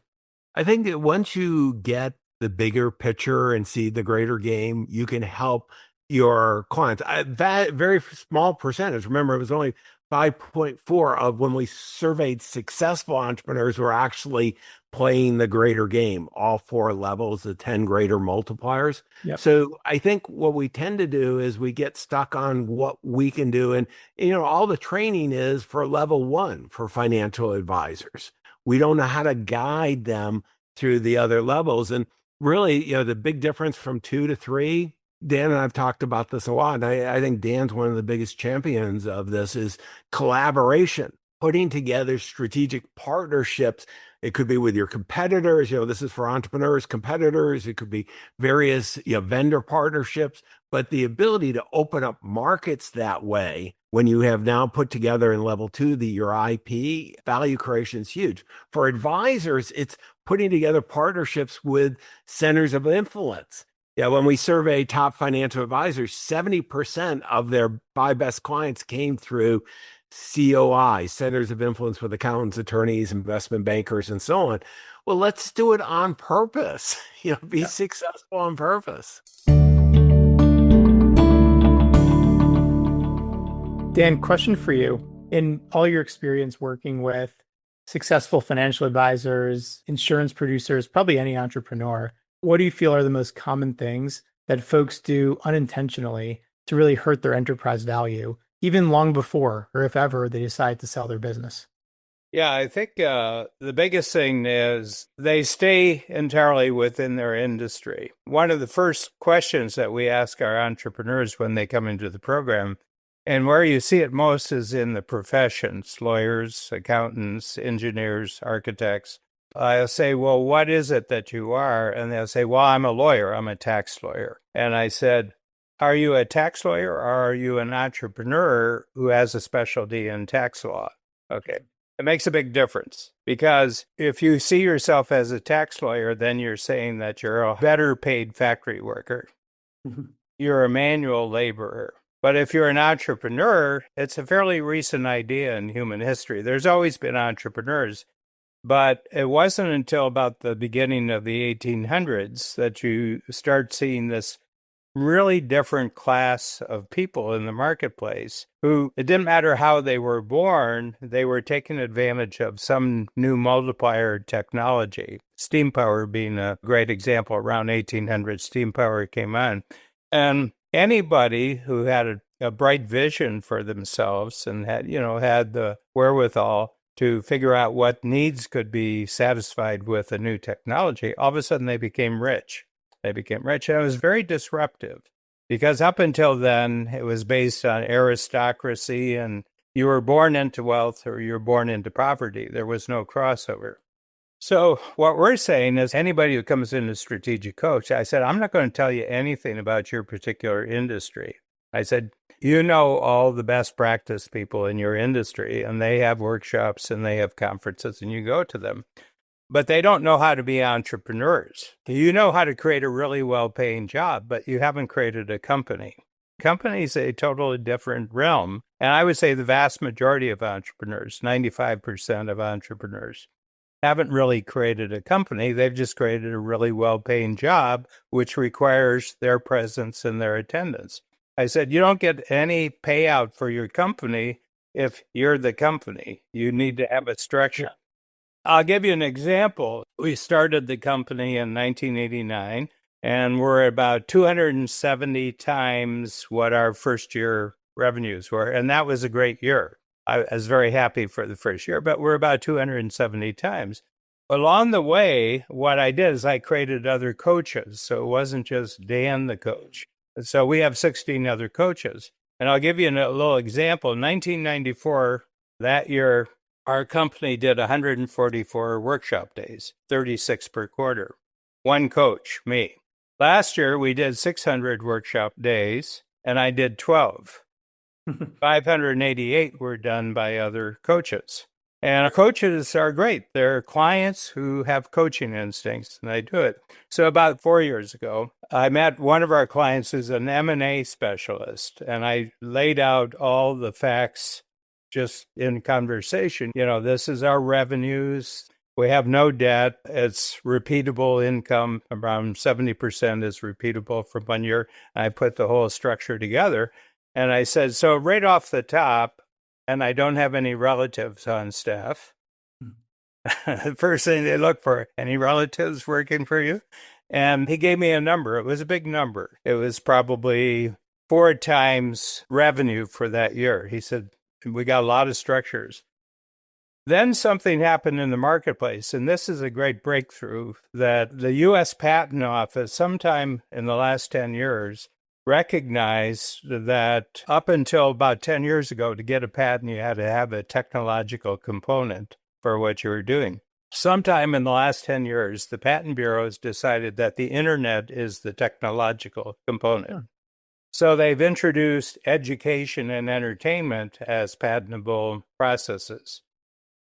I think that once you get the bigger picture and see the greater game, you can help your clients. That very small percentage, remember, it was only 5.4 of when we surveyed successful entrepreneurs who are actually playing the greater game, all four levels, the 10 greater multipliers. Yep. So I think what we tend to do is we get stuck on what we can do. And, all the training is for level one for financial advisors. We don't know how to guide them through the other levels. And really, the big difference from 2 to 3, Dan and I've talked about this a lot. And I think Dan's one of the biggest champions of this is collaboration, putting together strategic partnerships. It could be with your competitors. This is for entrepreneurs, competitors. It could be various, vendor partnerships, but the ability to open up markets that way when you have now put together in level 2, your IP value creation is huge. For advisors, it's putting together partnerships with centers of influence. Yeah, when we surveyed top financial advisors, 70% of their 5 best clients came through COI, centers of influence with accountants, attorneys, investment bankers, and so on. Well, let's do it on purpose. Be successful on purpose. Dan, question for you. In all your experience working with successful financial advisors, insurance producers, probably any entrepreneur, what do you feel are the most common things that folks do unintentionally to really hurt their enterprise value, even long before or if ever they decide to sell their business? Yeah, I think the biggest thing is they stay entirely within their industry. One of the first questions that we ask our entrepreneurs when they come into the program, and where you see it most, is in the professions: lawyers, accountants, engineers, architects. I'll say, well, what is it that you are? And they'll say, well, I'm a lawyer. I'm a tax lawyer. And I said, are you a tax lawyer or are you an entrepreneur who has a specialty in tax law? Okay. It makes a big difference, because if you see yourself as a tax lawyer, then you're saying that you're a better paid factory worker. You're a manual laborer. But if you're an entrepreneur, it's a fairly recent idea in human history. There's always been entrepreneurs, but it wasn't until about the beginning of the 1800s that you start seeing this really different class of people in the marketplace who, it didn't matter how they were born, they were taking advantage of some new multiplier technology. Steam power being a great example. Around 1800, steam power came on. And anybody who had a bright vision for themselves and had the wherewithal to figure out what needs could be satisfied with a new technology, all of a sudden they became rich. And it was very disruptive, because up until then, it was based on aristocracy, and you were born into wealth or you were born into poverty. There was no crossover. So what we're saying is, anybody who comes in as strategic coach, I said, I'm not going to tell you anything about your particular industry. I said, all the best practice people in your industry, and they have workshops and they have conferences, and you go to them. But they don't know how to be entrepreneurs. You know how to create a really well-paying job, but you haven't created a company. Company's a totally different realm. And I would say the vast majority of entrepreneurs, 95% of entrepreneurs, haven't really created a company. They've just created a really well-paying job, which requires their presence and their attendance. I said, you don't get any payout for your company if you're the company. You need to have a structure. I'll give you an example. We started the company in 1989, and we're about 270 times what our first year revenues were. And that was a great year. I was very happy for the first year, but we're about 270 times. Along the way, what I did is I created other coaches. So it wasn't just Dan, the coach. So we have 16 other coaches. And I'll give you a little example. In 1994, that year, our company did 144 workshop days, 36 per quarter. One coach, me. Last year, we did 600 workshop days, and I did 12. 588 were done by other coaches. And our coaches are great. They're clients who have coaching instincts, and they do it. So about 4 years ago, I met one of our clients who's an M&A specialist, and I laid out all the facts just in conversation. This is our revenues. We have no debt. It's repeatable income. Around 70% is repeatable from 1 year. I put the whole structure together. And I said, so right off the top, and I don't have any relatives on staff. The first thing they look for, any relatives working for you? And he gave me a number. It was a big number. It was probably 4 times revenue for that year. He said, we got a lot of structures. Then something happened in the marketplace, and this is a great breakthrough, that the U.S. Patent Office, sometime in the last 10 years, recognized that up until about 10 years ago, to get a patent, you had to have a technological component for what you were doing. Sometime in the last 10 years, the Patent Bureau has decided that the internet is the technological component. So they've introduced education and entertainment as patentable processes.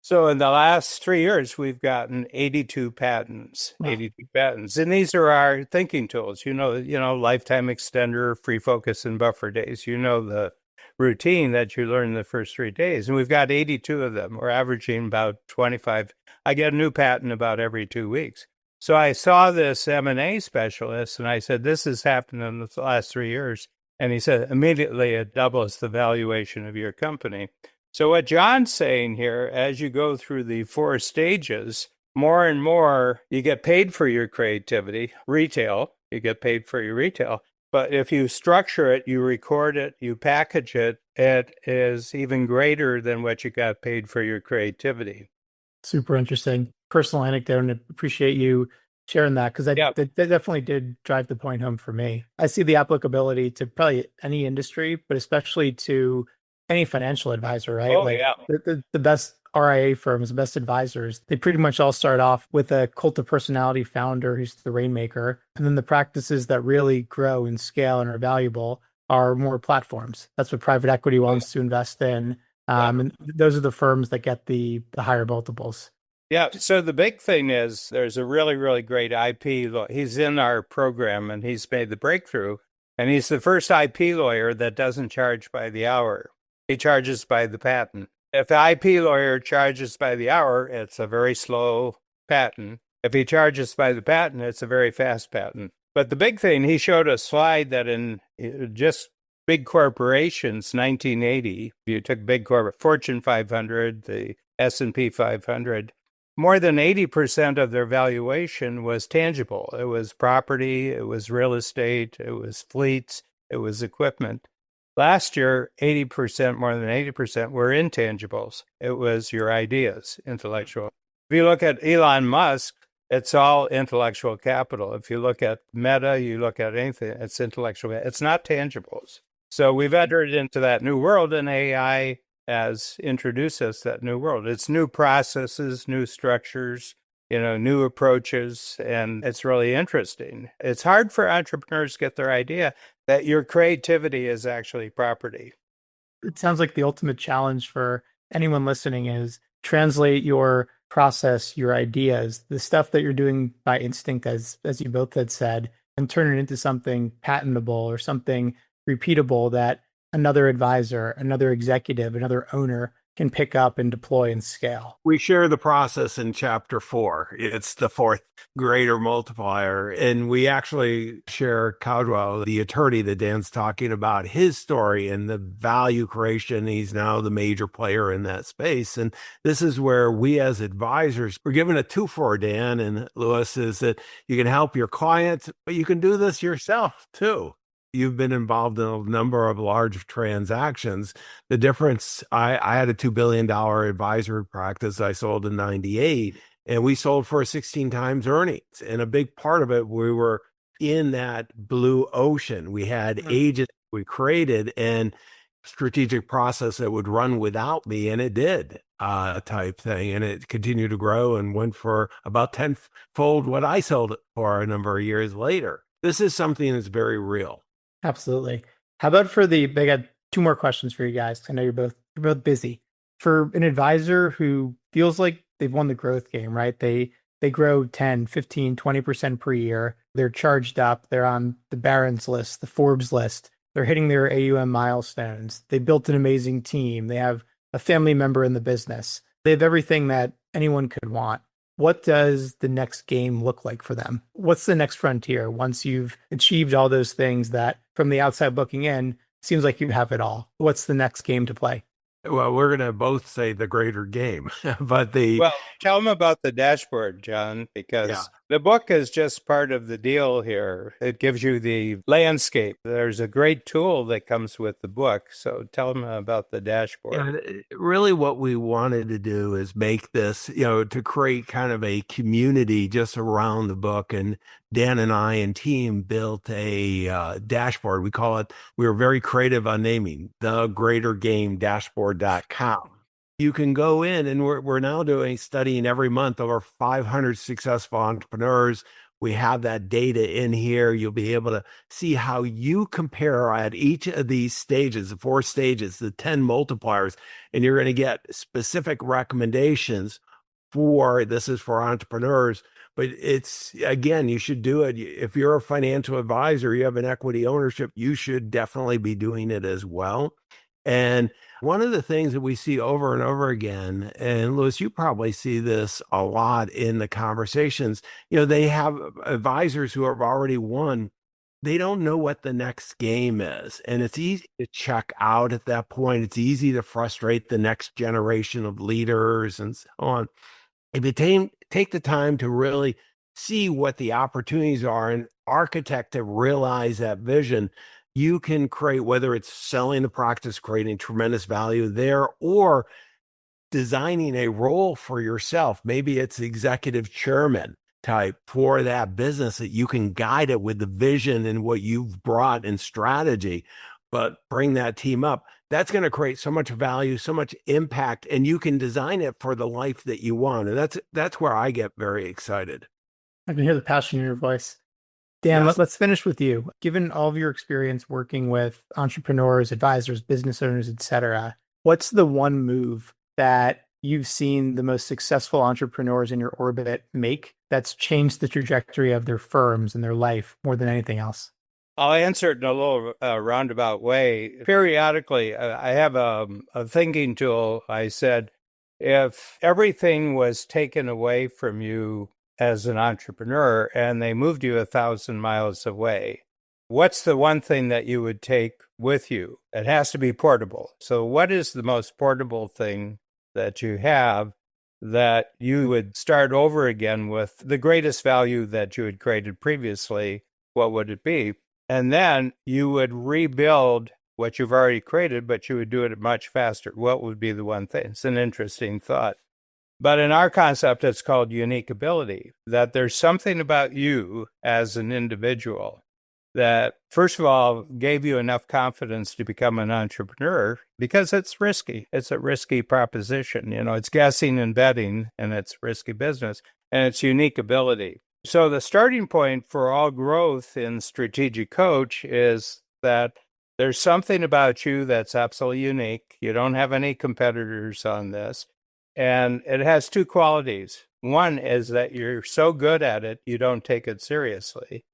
So in the last 3 years, we've gotten 82 patents, Wow. 82 patents. And these are our thinking tools, lifetime extender, free focus and buffer days, the routine that you learn in the first 3 days. And we've got 82 of them. We're averaging about 25. I get a new patent about every 2 weeks. So I saw this M&A specialist and I said, this has happened in the last 3 years. And he said, immediately it doubles the valuation of your company. So what John's saying here, as you go through the 4 stages, more and more you get paid for your creativity. Retail, you get paid for your retail. But if you structure it, you record it, you package it, it is even greater than what you got paid for your creativity. Super interesting. Personal anecdote, and I appreciate you sharing that, because that definitely did drive the point home for me. I see the applicability to probably any industry, but especially to any financial advisor, right? Oh, yeah. The best RIA firms, the best advisors, they pretty much all start off with a cult of personality founder who's the rainmaker. And then the practices that really grow and scale and are valuable are more platforms. That's what private equity wants to invest in. And those are the firms that get the higher multiples. Yeah. So the big thing is there's a really, really great IP. He's in our program and he's made the breakthrough. And he's the first IP lawyer that doesn't charge by the hour. He charges by the patent. If the IP lawyer charges by the hour, it's a very slow patent. If he charges by the patent, it's a very fast patent. But the big thing, he showed a slide that in just big corporations, 1980, if you took big corporate, Fortune 500, the S&P 500, more than 80% of their valuation was tangible. It was property, it was real estate, it was fleets, it was equipment. Last year, 80%, more than 80% were intangibles. It was your ideas, intellectual. If you look at Elon Musk, it's all intellectual capital. If you look at Meta, you look at anything, it's intellectual. It's not tangibles. So we've entered into that new world, and AI has introduced us that new world. It's new processes, new structures, new approaches, and it's really interesting. It's hard for entrepreneurs to get their idea that your creativity is actually property. It sounds like the ultimate challenge for anyone listening is translate your process, your ideas, the stuff that you're doing by instinct, as you both had said, and turn it into something patentable or something repeatable that another advisor, another executive, another owner can pick up and deploy and scale. We share the process in chapter 4. It's the 4th greater multiplier. And we actually share Caldwell, the attorney that Dan's talking about, his story and the value creation. He's now the major player in that space. And this is where we as advisors, we're given a 2 for Dan and Lewis, is that you can help your clients, but you can do this yourself too. You've been involved in a number of large transactions. The difference, I had a $2 billion advisory practice I sold in 98, and we sold for 16 times earnings. And a big part of it, we were in that blue ocean. We had agents we created and strategic process that would run without me, and it did type thing. And it continued to grow and went for about 10-fold what I sold it for a number of years later. This is something that's very real. Absolutely. How about I got 2 more questions for you guys. I know you're both busy. For an advisor who feels like they've won the growth game, right? They grow 10, 15, 20% per year. They're charged up. They're on the Barron's list, the Forbes list. They're hitting their AUM milestones. They built an amazing team. They have a family member in the business. They have everything that anyone could want. What does the next game look like for them? What's the next frontier once you've achieved all those things that from the outside looking in seems like you have it all? What's the next game to play? Well, we're going to both say the greater game, but Well, tell them about the dashboard, John, Yeah. because the book is just part of the deal here. It gives you the landscape. There's a great tool that comes with the book. So tell them about the dashboard. And really what we wanted to do is make this, to create kind of a community just around the book. And Dan and I and team built a dashboard. We were very creative on naming thegreatergamedashboard.com. You can go in, and we're now studying every month over 500 successful entrepreneurs. We have that data in here. You'll be able to see how you compare at each of these stages, the 4 stages, the 10 multipliers, and you're going to get specific recommendations this is for entrepreneurs. But it's, again, you should do it. If you're a financial advisor, you have an equity ownership, you should definitely be doing it as well. And one of the things that we see over and over again, and Louis, you probably see this a lot in the conversations, they have advisors who have already won. They don't know what the next game is. And it's easy to check out at that point. It's easy to frustrate the next generation of leaders and so on. If you take the time to really see what the opportunities are and architect to realize that vision, you can create, whether it's selling the practice, creating tremendous value there, or designing a role for yourself. Maybe it's executive chairman type for that business that you can guide it with the vision and what you've brought in strategy, but bring that team up. That's going to create so much value, so much impact, and you can design it for the life that you want. And that's where I get very excited. I can hear the passion in your voice. Dan, Yes. let's finish with you. Given all of your experience working with entrepreneurs, advisors, business owners, etc., what's the one move that you've seen the most successful entrepreneurs in your orbit make that's changed the trajectory of their firms and their life more than anything else? I'll answer it in a little roundabout way. Periodically, I have a thinking tool. I said, if everything was taken away from you as an entrepreneur and they moved you 1,000 miles away, what's the one thing that you would take with you? It has to be portable. So what is the most portable thing that you have that you would start over again with the greatest value that you had created previously? What would it be? And then you would rebuild what you've already created, but you would do it much faster. What would be the one thing? It's an interesting thought. But in our concept, it's called unique ability, that there's something about you as an individual that, first of all, gave you enough confidence to become an entrepreneur because it's risky. It's a risky proposition. It's guessing and betting, and it's risky business, and it's unique ability. So the starting point for all growth in Strategic Coach is that there's something about you that's absolutely unique. You don't have any competitors on this. And it has 2 qualities. One is that you're so good at it, you don't take it seriously.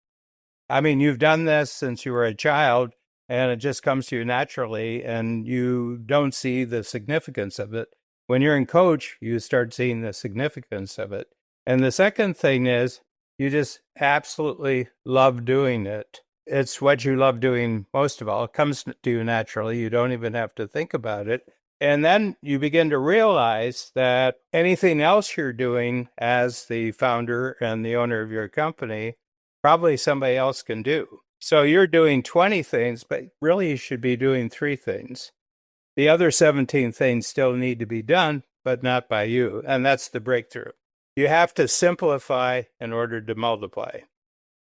I mean, you've done this since you were a child, and it just comes to you naturally, and you don't see the significance of it. When you're in coach, you start seeing the significance of it. And the second thing is, you just absolutely love doing it. It's what you love doing most of all. It comes to you naturally. You don't even have to think about it. And then you begin to realize that anything else you're doing as the founder and the owner of your company, probably somebody else can do. So you're doing 20 things, but really you should be doing 3 things. The other 17 things still need to be done, but not by you. And that's the breakthrough. You have to simplify in order to multiply.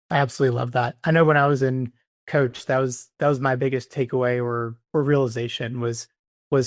I absolutely love that. I know when I was in coach, that was my biggest takeaway or realization was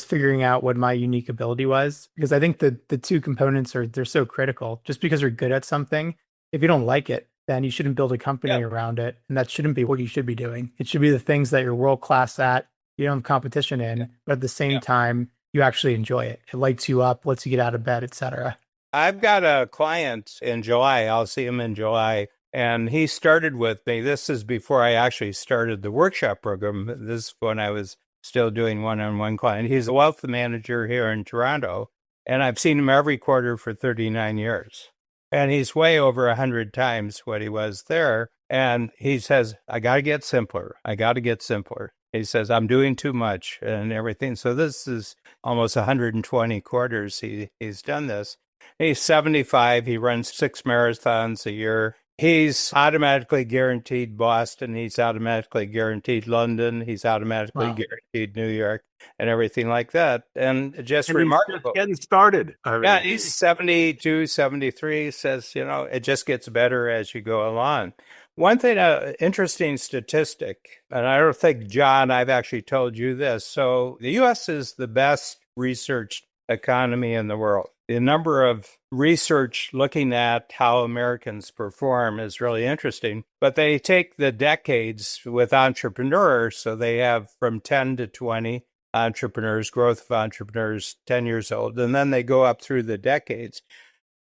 figuring out what my unique ability was, because I think the 2 components they're so critical. Just because you're good at something, if you don't like it, then you shouldn't build a company around it, and that shouldn't be what you should be doing. It should be the things that you're world class at, you don't have competition in, but at the same time, you actually enjoy it. It lights you up, lets you get out of bed, etc. I've got a client in July. I'll see him in July. And he started with me. This is before I actually started the workshop program. This is when I was still doing one-on-one client. He's a wealth manager here in Toronto. And I've seen him every quarter for 39 years. And he's way over 100 times what he was there. And he says, I got to get simpler. I got to get simpler. He says, I'm doing too much and everything. So this is almost 120 quarters he's done this. He's 75. He runs 6 marathons a year. He's automatically guaranteed Boston. He's automatically guaranteed London. He's automatically guaranteed New York and everything like that. And just remarkable. He's just getting started. Yeah, he's 72, 73, says, it just gets better as you go along. One thing, interesting statistic, and I don't think, John, I've actually told you this. So the U.S. is the best researched economy in the world. The number of research looking at how Americans perform is really interesting, but they take the decades with entrepreneurs. So they have from 10 to 20 entrepreneurs, growth of entrepreneurs, 10 years old, and then they go up through the decades.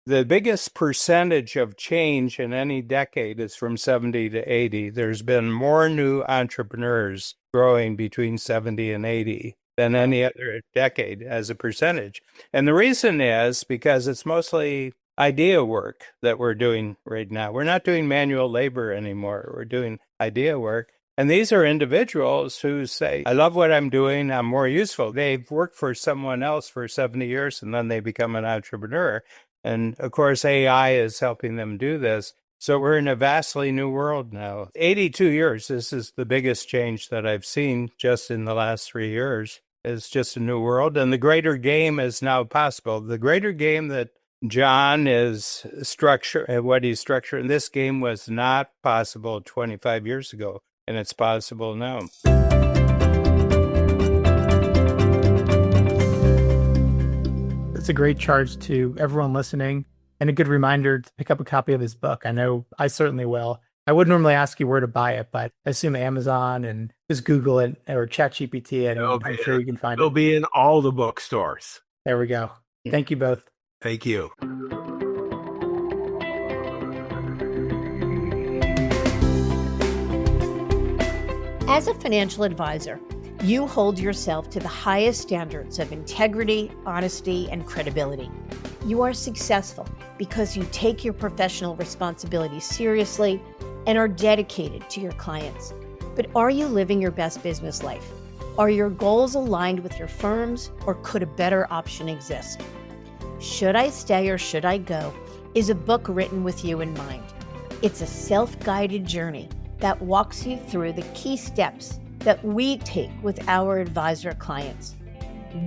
The biggest percentage of change in any decade is from 70 to 80. There's been more new entrepreneurs growing between 70 and 80 than any other decade as a percentage. And the reason is because it's mostly idea work that we're doing right now. We're not doing manual labor anymore. We're doing idea work. And these are individuals who say, I love what I'm doing. I'm more useful. They've worked for someone else for 70 years and then they become an entrepreneur. And of course, AI is helping them do this. So we're in a vastly new world now. 82 years, this is the biggest change that I've seen just in the last 3 years. It's just a new world. And the greater game is now possible. The greater game that John is what he's structuring, this game was not possible 25 years ago. And it's possible now. It's a great charge to everyone listening and a good reminder to pick up a copy of his book. I know I certainly will. I would normally ask you where to buy it, but I assume Amazon and just Google it or ChatGPT, and I'm sure you can find it. It'll be in all the bookstores. There we go. Thank you both. Thank you. As a financial advisor, you hold yourself to the highest standards of integrity, honesty, and credibility. You are successful because you take your professional responsibility seriously and are dedicated to your clients. But are you living your best business life? Are your goals aligned with your firm's, or could a better option exist? Should I Stay or Should I Go is a book written with you in mind. It's a self-guided journey that walks you through the key steps that we take with our advisor clients.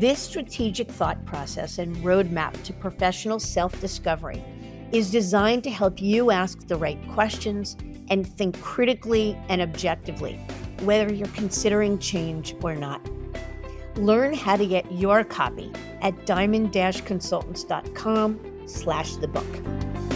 This strategic thought process and roadmap to professional self-discovery is designed to help you ask the right questions and think critically and objectively, whether you're considering change or not. Learn how to get your copy at diamond-consultants.com/thebook.